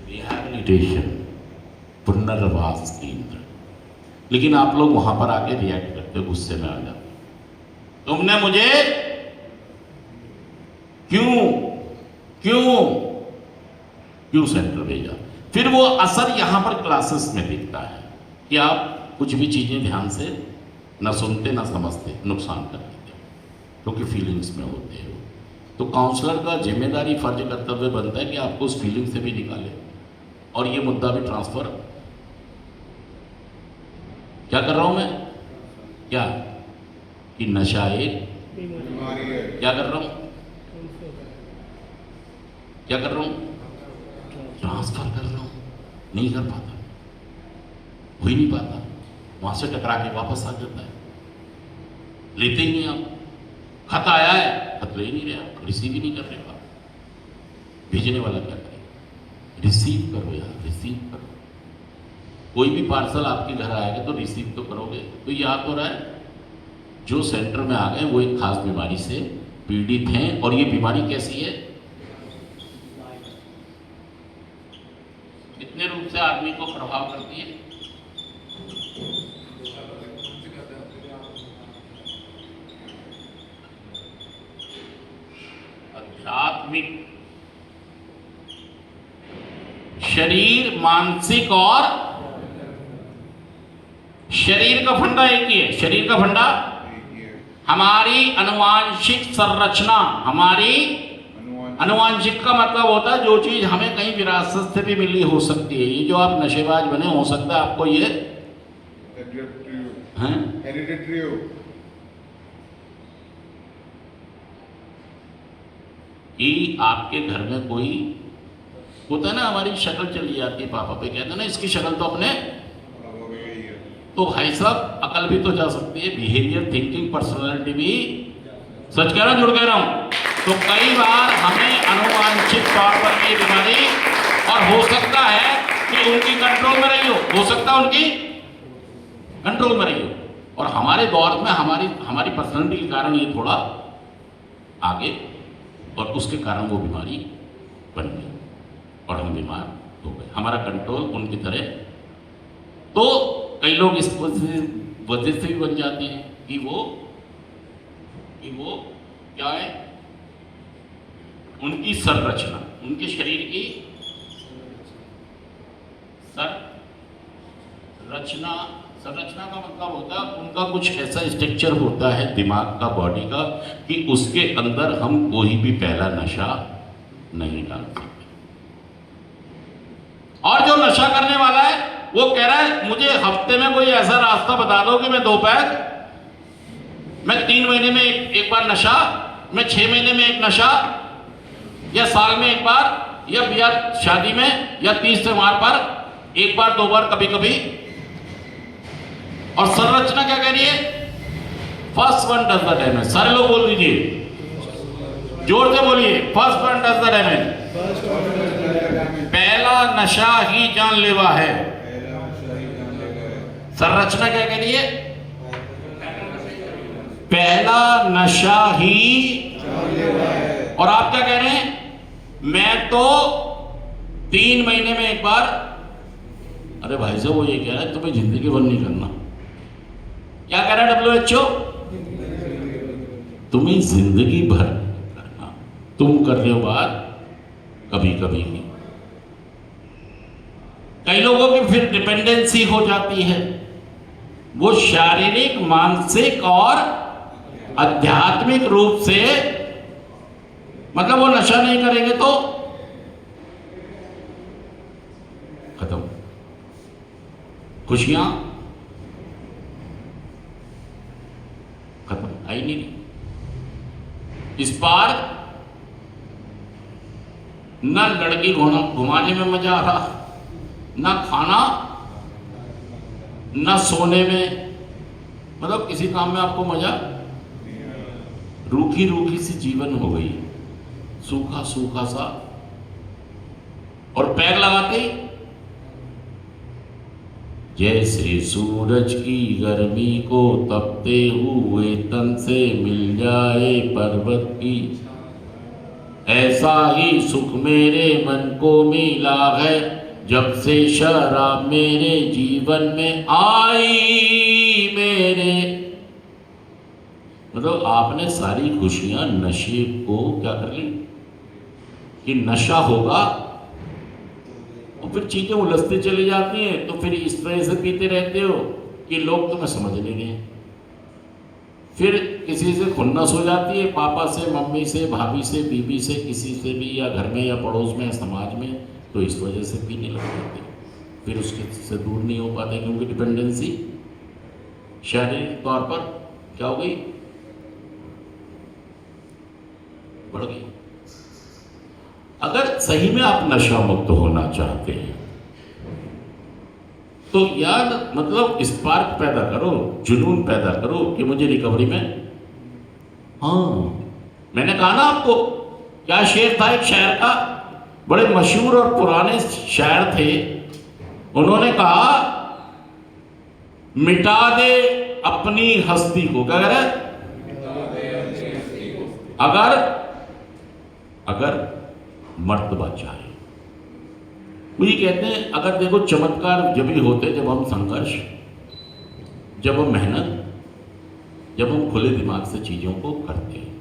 Rehabilitation, पुनर्वास केंद्र। लेकिन आप लोग वहां पर आके रिएक्ट करते, गुस्से में आ जाते। तुमने मुझे क्यों क्यों क्यों सेंटर भेजा? फिर वो असर यहां पर क्लासेस में दिखता है कि आप कुछ भी चीजें ध्यान से न सुनते न समझते, नुकसान कर देते क्योंकि फीलिंग्स में होते हो। तो काउंसलर का जिम्मेदारी, फर्ज, कर्तव्य बनता है कि आपको उस फीलिंग से भी निकाले और ये मुद्दा भी ट्रांसफर। क्या कर रहा हूं मैं? क्या कि नशा एक बीमारी है। क्या कर रहा हूं? क्या कर रहा हूं? ट्रांसफर कर रहा हूं। नहीं कर पाता, हो ही नहीं पाता, वहां से टकरा के वापस आ जाता है। लेते ही नहीं आप। खत आया है, खत ले ही नहीं रहे, रिसीव ही नहीं कर रहे आप। भेजने वाला क्या करे? रिसीव करो यार, रिसीव करो। कोई भी पार्सल आपके घर आएगा तो रिसीव तो करोगे। तो याद हो रहा है जो सेंटर में आ गए वो एक खास बीमारी से पीड़ित हैं। और ये बीमारी कैसी है? कितने रूप से आदमी को प्रभाव करती है? आध्यात्मिक, शरीर, मानसिक और शरीर का फंडा एक ही है। शरीर का फंडा हमारी अनुवांशिक संरचना। हमारी अनुवांशिक का मतलब होता है जो चीज हमें कहीं विरासत से भी मिली हो सकती है। ये जो आप नशेबाज बने, हो सकता है आपको ये हेरिडिटरी हो कि आपके घर में कोई होता है ना, हमारी शक्ल चली जाती है, पापा पे कहते हैं ना इसकी शक्ल तो अपने। तो भाई साहब अकल भी तो जा सकती है, बिहेवियर, थिंकिंग, पर्सनालिटी भी। सच कह रहा हूं, झूठ कह रहा हूं? तो कई बार हमें अनुवांशिक तौर पर ये बीमारी, और हो सकता है कि उनकी कंट्रोल में रही हो सकता है उनकी कंट्रोल में रही हो, और हमारे दौर में हमारी पर्सनालिटी के कारण ये थोड़ा आगे, और उसके कारण वो बीमारी बन गई और हम बीमार हो गए। हमारा कंट्रोल उनकी तरह। तो कई लोग इस वजह से भी बन जाते हैं कि वो क्या है, उनकी संरचना, उनके शरीर की संरचना का मतलब होता है उनका कुछ ऐसा स्ट्रक्चर होता है दिमाग का, बॉडी का, कि उसके अंदर हम कोई भी पहला नशा नहीं डाल सकते। और जो नशा करने वाला है वो कह रहा है मुझे हफ्ते में कोई ऐसा रास्ता बता दो कि मैं 2 पैक, मैं 3 महीने में एक बार नशा, मैं 6 महीने में एक नशा, या साल में एक बार, या शादी में, या 30 त्योहार पर 1 बार 2 बार, कभी कभी। और संरचना क्या कह रही है? First one does the damage. सारे लोग बोल दीजिए, जोर से बोलिए, first one does the damage. पहला नशा ही जानलेवा है। संरचना क्या कह रही है? पहला नशा ही जानलेवा है। और आप क्या कह रहे हैं? मैं तो 3 महीने में एक बार। अरे भाई साहब वो ये कह रहा है तुम्हें जिंदगी भर नहीं करना। क्या कह रहा है WHO? तुम्हें जिंदगी भर करना, तुम कर रहे हो बात कभी कभी ही। कई लोगों की फिर डिपेंडेंसी हो जाती है, वो शारीरिक, मानसिक और आध्यात्मिक रूप से, मतलब वो नशा नहीं करेंगे तो खत्म। खुशियां खत्म, आई नहीं। इस बार न लड़की घुमाने में मजा आ रहा, न खाना, न सोने में, मतलब किसी काम में आपको मजा। रूखी रूखी सी जीवन हो गई, सूखा सूखा सा। और पैर लगाते ही जैसे सूरज की गर्मी को तपते हुए तन से मिल जाए पर्वत की ऐसा ही सुख मेरे मन को मिला है जब से शराब मेरे जीवन में आई मेरे। मतलब आपने सारी खुशियां नशे को क्या कर ली कि नशा होगा और फिर चीजें उलझती चली जाती हैं, तो फिर इस तरह से पीते रहते हो कि लोग तुम्हें समझ लेंगे। फिर किसी से खुन्नस हो जाती है, पापा से, मम्मी से, भाभी से, बीबी से, किसी से भी, या घर में या पड़ोस में या समाज में, तो इस वजह से पीने लग जाते हैं। फिर उसके से दूर नहीं हो पाते क्योंकि डिपेंडेंसी शारीरिक तौर पर क्या हो गई, बढ़ गई। अगर सही में आप नशा मुक्त होना चाहते हैं तो यार मतलब स्पार्क पैदा करो, जुनून पैदा करो कि मुझे रिकवरी में। हाँ, मैंने कहा ना आपको, क्या शेर था एक शायर का, बड़े मशहूर और पुराने शायर थे। उन्होंने कहा मिटा दे अपनी हस्ती को, क्या कह रहे, अगर मर्तबा चाहे। वो ये कहते हैं, अगर देखो चमत्कार जब भी होते, जब हम संघर्ष, जब हम मेहनत, जब हम खुले दिमाग से चीजों को करते हैं।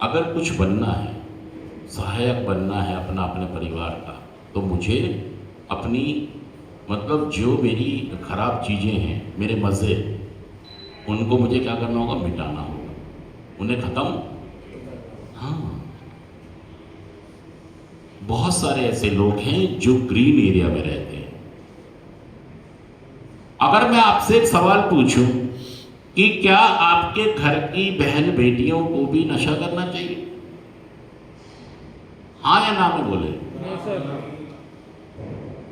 अगर कुछ बनना है, सहायक बनना है अपना, अपने परिवार का, तो मुझे अपनी मतलब जो मेरी खराब चीजें हैं, मेरे मजे, उनको मुझे क्या करना होगा, मिटाना होगा, उन्हें खत्म। हाँ, बहुत सारे ऐसे लोग हैं जो ग्रीन एरिया में रहते हैं। अगर मैं आपसे एक सवाल पूछूं कि क्या आपके घर की बहन बेटियों को भी नशा करना चाहिए, हाँ या ना में बोले,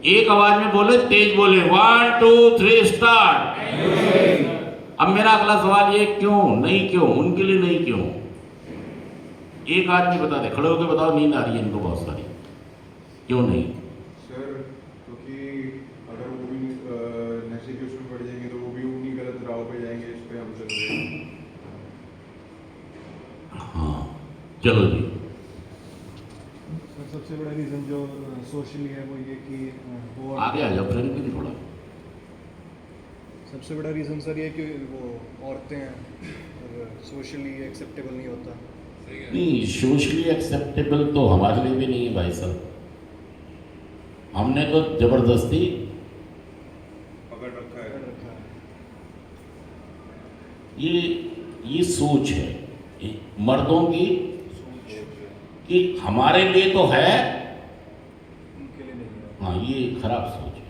एक आवाज में बोले, तेज बोले, 1 2 3 स्टार्ट। अब मेरा अगला सवाल ये, क्यों नहीं, क्यों उनके लिए नहीं, क्यों? एक आदमी बता दे, खड़े होकर बताओ, नींद आ रही है इनको बहुत सारी, क्यों नहीं? सर क्योंकि अगर वो भी नशे के उसमें पड़ जाएंगे तो वो भी उन्हीं गलत राह पे जाएंगे, इस पे हम चल रहे हैं। हाँ चलो जी। सर सबसे बड़ा रीज़न जो सोशली है वो ये कि वो आगे आ जाओ फ्रेंड भी थोड़ा। सबसे बड़ा रीज़न सर ये कि वो औरतें हैं और सोशली एक्सेप्टेबल नहीं होता। नहीं, सोशली एक्सेप्टेबल तो हमारे लिए भी नहीं है भाई साहब। हमने तो जबरदस्ती पकड़ रखा है। ये सोच है ये मर्दों की कि हमारे लिए तो है, उनके लिए नहीं है। हाँ, ये खराब सोच है।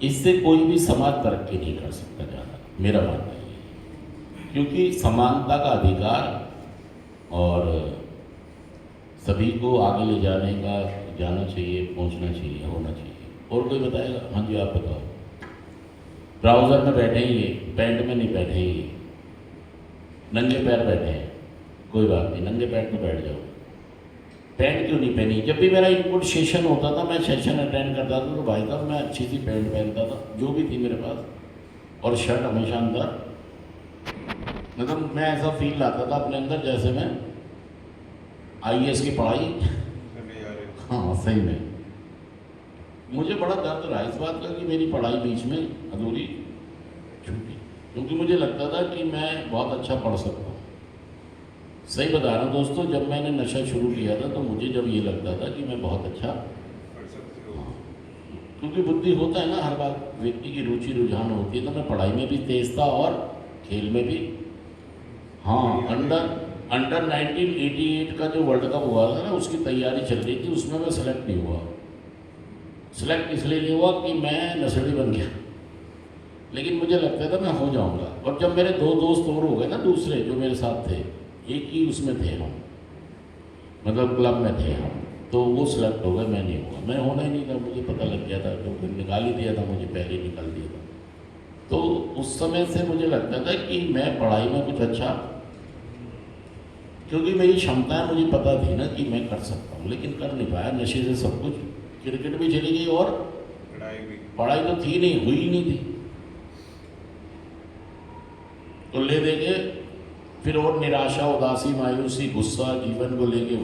इससे कोई भी समाज तरक्की नहीं कर सकता ज़्यादा, मेरा मानना है। क्योंकि समानता का अधिकार और सभी को आगे ले जाने का, जाना चाहिए, पहुंचना चाहिए, होना चाहिए। और कोई बताएगा? हाँ जी आप बताओ। ट्राउज़र में बैठेंगे, पैंट में नहीं बैठेंगे, नंगे पैर बैठे हैं, कोई बात नहीं, नंगे पैर तो बैठ जाओ। पैंट क्यों नहीं पहनी? जब भी मेरा इनपुट सेशन होता था, मैं सेशन अटेंड करता था, तो भाई साहब मैं अच्छी सी पैंट पहनता था, जो भी थी मेरे पास, और शर्ट हमेशा अंदर। मतलब मैं ऐसा फील लाता था अपने अंदर जैसे मैं IAS की पढ़ाई करने जा रहे हैं। हाँ सही में। मुझे बड़ा दर्द रहा इस बात का कि मेरी पढ़ाई बीच में अधूरी छूटी, क्योंकि मुझे लगता था कि मैं बहुत अच्छा पढ़ सकता हूँ। सही बता रहा हूँ दोस्तों, जब मैंने नशा शुरू किया था तो मुझे जब ये लगता था कि मैं बहुत अच्छा, पढ़ सकते हो। क्योंकि बुद्धि होता है ना, हर बात व्यक्ति की रुचि रुझान होती है, तो मैं पढ़ाई में भी तेज था और खेल में भी। हाँ, अंडर 1988 का जो वर्ल्ड कप हुआ था ना, उसकी तैयारी चल रही थी, उसमें मैं सेलेक्ट नहीं हुआ। सेलेक्ट इसलिए नहीं हुआ कि मैं नशेड़ी बन गया, लेकिन मुझे लगता था मैं हो जाऊंगा। और जब मेरे 2 दोस्त और हो गए ना, दूसरे जो मेरे साथ थे, एक ही उसमें थे हम, मतलब क्लब में थे हम, तो वो सेलेक्ट हो गए, मैं नहीं हुआ। मैं होना ही नहीं था, मुझे पता लग गया था, क्योंकि निकाल ही दिया था मुझे, पहले ही निकाल दिया था। तो उस समय से मुझे लगता था कि मैं पढ़ाई में कुछ अच्छा, क्योंकि मेरी क्षमताएं मुझे पता थी ना कि मैं कर सकता हूँ, लेकिन कर नहीं पाया। नशे से सब कुछ, क्रिकेट भी चली गई और पढ़ाई तो थी नहीं, हुई ही नहीं थी। तो ले दे के फिर और निराशा, उदासी, मायूसी, गुस्सा, जीवन को लेके